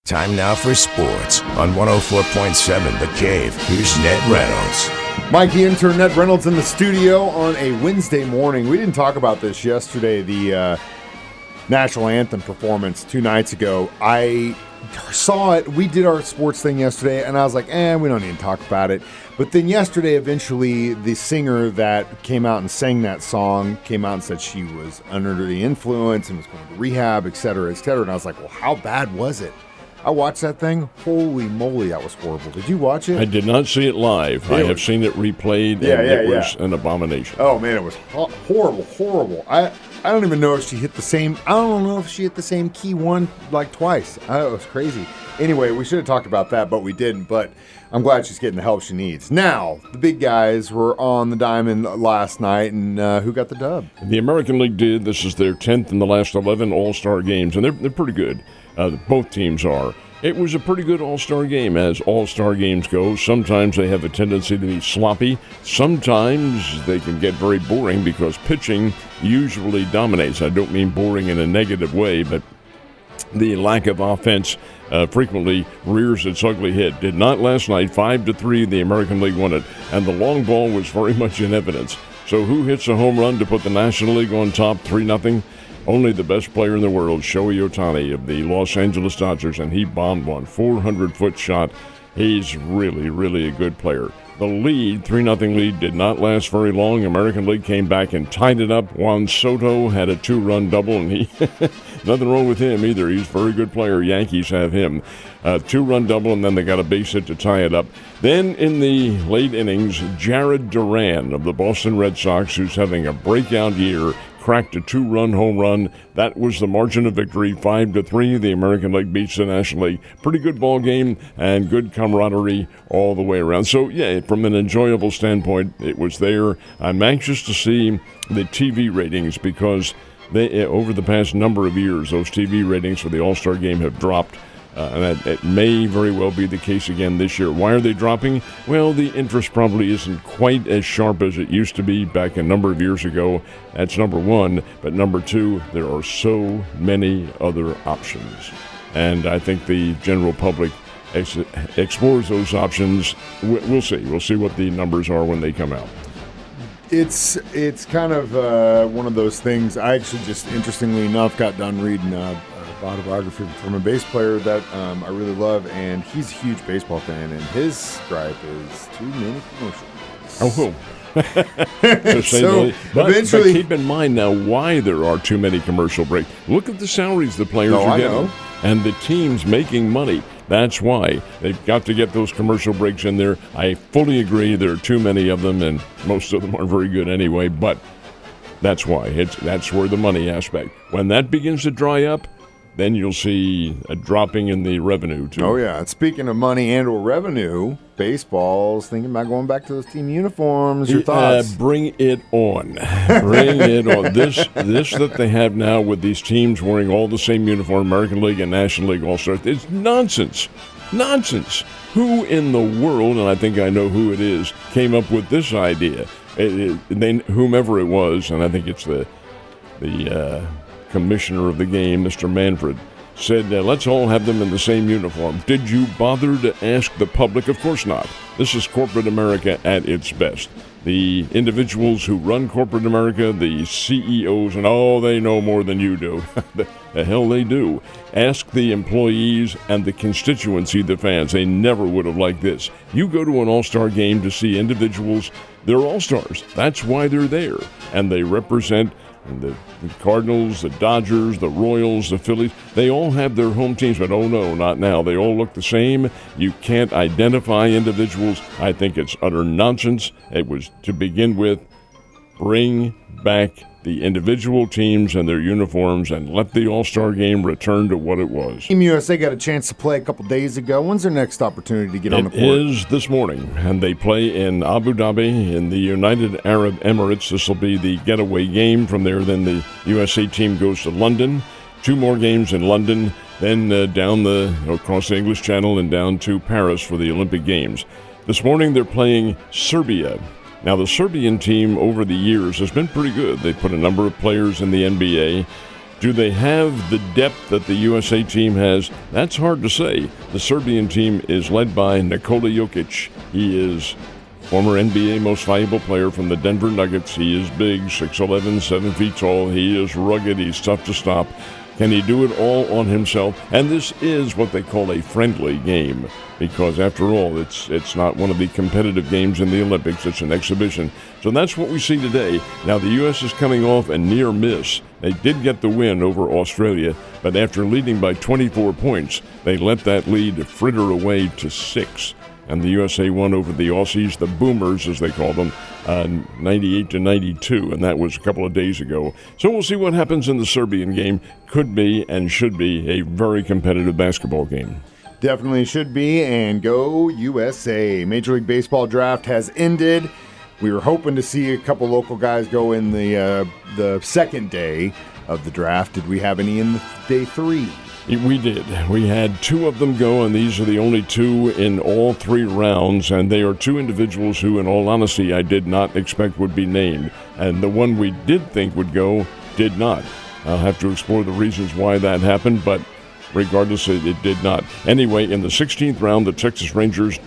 Time now for sports on 104.7 The Cave. Here's Ned Reynolds. Mikey, intern Ned Reynolds in the studio on a Wednesday morning. We didn't talk about this yesterday, the national anthem performance 2 nights ago. I saw it. We did our sports thing yesterday, and I was like, we don't need to talk about it. But then yesterday, eventually, the singer that came out and sang that song came out and said she was under the influence and was going to rehab, et cetera, et cetera. And I was like, well, how bad was it? I watched that thing. Holy moly, that was horrible. Did you watch it? I did not see it live. I have seen it replayed, and it was an abomination. Oh, man, it was horrible. I don't even know if she hit the same. I don't know if she hit the same key one like twice. It was crazy. Anyway, we should have talked about that, but we didn't. But I'm glad she's getting the help she needs. Now, the big guys were on the diamond last night, and who got the dub? The American League did. This is their 10th in the last 11 All-Star games, and they're pretty good. Both teams are. It was a pretty good All-Star game, as All-Star games go. Sometimes they have a tendency to be sloppy. Sometimes they can get very boring because pitching usually dominates. I don't mean boring in a negative way, but the lack of offense frequently rears its ugly head. Did not last night. 5-3, the American League won it, and the long ball was very much in evidence. So who hits a home run to put the National League on top 3-0? Only the best player in the world, Shohei Ohtani of the Los Angeles Dodgers, and he bombed one 400-foot shot. He's really, really a good player. The lead, 3-0 lead, did not last very long. American League came back and tied it up. Juan Soto had a 2-run double, and he nothing wrong with him either. He's a very good player. Yankees have him. 2-run double, and then they got a base hit to tie it up. Then in the late innings, Jared Duran of the Boston Red Sox, who's having a breakout year, cracked a 2-run home run. That was the margin of victory, 5-3. The American League beats the National League. Pretty good ball game and good camaraderie all the way around. So, yeah, from an enjoyable standpoint, it was there. I'm anxious to see the TV ratings because they, over the past number of years, those TV ratings for the All-Star Game have dropped. And it may very well be the case again this year. Why are they dropping? Well, the interest probably isn't quite as sharp as it used to be back a number of years ago. That's number one. But number two, there are so many other options. And I think the general public explores those options. We'll see. We'll see what the numbers are when they come out. It's kind of one of those things. I actually just, interestingly enough, got done reading autobiography from a bass player that I really love, and he's a huge baseball fan, and his gripe is too many commercials. Oh, but keep in mind now why there are too many commercial breaks. Look at the salaries the players are getting, and the teams making money. That's why they've got to get those commercial breaks in there. I fully agree there are too many of them, and most of them aren't very good anyway, but that's why. That's where the money aspect. When that begins to dry up, then you'll see a dropping in the revenue, too. Oh, yeah. And speaking of money and or revenue, baseball's thinking about going back to those team uniforms. Your thoughts? Bring it on. Bring it on. This that they have now with these teams wearing all the same uniform, American League and National League All-Stars, it's nonsense. Nonsense. Who in the world, and I think I know who it is, came up with this idea? Whomever it was, and I think it's the commissioner of the game, Mr. Manfred, said, let's all have them in the same uniform. Did you bother to ask the public? Of course not. This is corporate America at its best. The individuals who run corporate America, the CEOs, and they know more than you do. The hell they do. Ask the employees and the constituency, the fans. They never would have liked this. You go to an all-star game to see individuals. They're all-stars. That's why they're there. And they represent the Cardinals, the Dodgers, the Royals, the Phillies. They all have their home teams, but no, not now. They all look the same. You can't identify individuals. I think it's utter nonsense. It was, to begin with, bring back the individual teams and their uniforms and let the All-Star Game return to what it was. Team USA got a chance to play a couple days ago. When's their next opportunity to get on the court? It is this morning, and they play in Abu Dhabi in the United Arab Emirates. This will be the getaway game. From there, then the USA team goes to London. 2 more games in London, then across the English Channel and down to Paris for the Olympic Games. This morning, they're playing Serbia. Now, the Serbian team over the years has been pretty good. They put a number of players in the NBA. Do they have the depth that the USA team has? That's hard to say. The Serbian team is led by Nikola Jokic. He is former NBA most valuable player from the Denver Nuggets. He is big, 6'11", 7 feet tall. He is rugged. He's tough to stop. Can he do it all on himself? And this is what they call a friendly game, because after all, it's not one of the competitive games in the Olympics. It's an exhibition. So that's what we see today. Now, the U.S. is coming off a near miss. They did get the win over Australia, but after leading by 24 points, they let that lead fritter away to 6. And the USA won over the Aussies, the Boomers, as they call them, 98-92, and that was a couple of days ago. So we'll see what happens in the Serbian game. Could be and should be a very competitive basketball game. Definitely should be, and go USA. Major League Baseball draft has ended. We were hoping to see a couple local guys go in the second day of the draft. Did we have any in day 3? We did. We had 2 of them go, and these are the only 2 in all 3 rounds, and they are 2 individuals who, in all honesty, I did not expect would be named. And the one we did think would go did not. I'll have to explore the reasons why that happened, but regardless, it did not. Anyway, in the 16th round, the Texas Rangers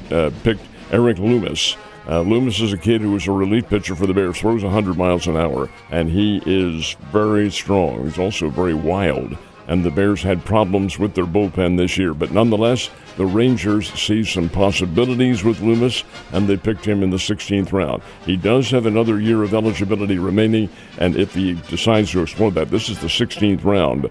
picked Eric Loomis. Loomis is a kid who was a relief pitcher for the Bears, throws 100 miles an hour, and he is very strong. He's also very wild. And the Bears had problems with their bullpen this year. But nonetheless, the Rangers see some possibilities with Loomis, and they picked him in the 16th round. He does have another year of eligibility remaining, and if he decides to explore that, this is the 16th round.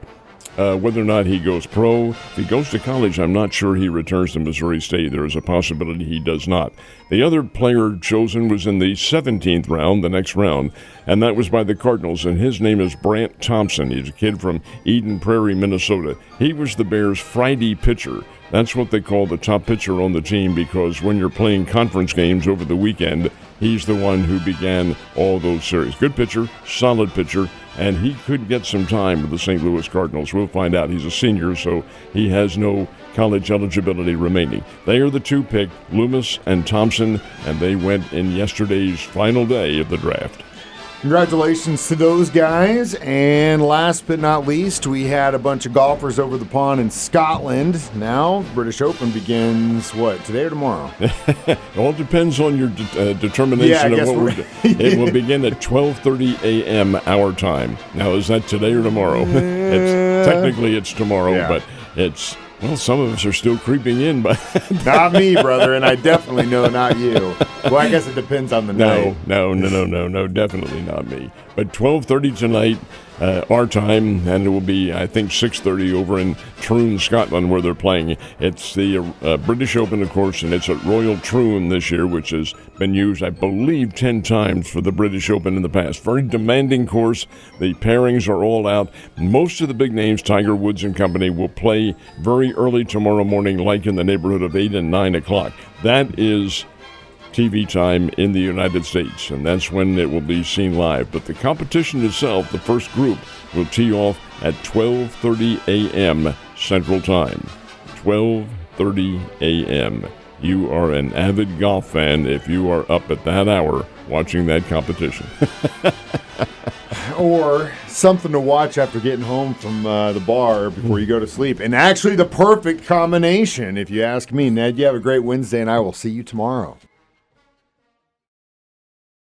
Whether or not he goes pro, if he goes to college, I'm not sure he returns to Missouri State. There is a possibility he does not. The other player chosen was in the 17th round, the next round, and that was by the Cardinals, and his name is Brant Thompson. He's a kid from Eden Prairie, Minnesota. He was the Bears' Friday pitcher. That's what they call the top pitcher on the team, because when you're playing conference games over the weekend, he's the one who began all those series. Good pitcher, solid pitcher, and he could get some time with the St. Louis Cardinals. We'll find out. He's a senior, so he has no college eligibility remaining. They are the 2 picked, Loomis and Thompson, and they went in yesterday's final day of the draft. Congratulations to those guys. And last but not least, we had a bunch of golfers over the pond in Scotland. Now, British Open begins, what, today or tomorrow? It all depends on your determination of what we're doing. It will begin at 12:30 a.m. our time. Now, is that today or tomorrow? Technically, it's tomorrow, but it's... Well, some of us are still creeping in, but not me, brother, and I definitely know not you. Well, I guess it depends on the night. No, definitely not me. But 12:30 tonight, our time, and it will be, I think, 6:30 over in Troon, Scotland, where they're playing. It's the British Open, of course, and it's at Royal Troon this year, which has been used, I believe, 10 times for the British Open in the past. Very demanding course. The pairings are all out. Most of the big names, Tiger Woods and company, will play very early tomorrow morning, like in the neighborhood of 8 and 9 o'clock. That is TV time in the United States, and that's when it will be seen live. But the competition itself, the first group, will tee off at 12:30 a.m. Central Time. 12:30 a.m. You are an avid golf fan if you are up at that hour watching that competition. Or something to watch after getting home from the bar before you go to sleep. And actually the perfect combination, if you ask me. Ned, you have a great Wednesday, and I will see you tomorrow.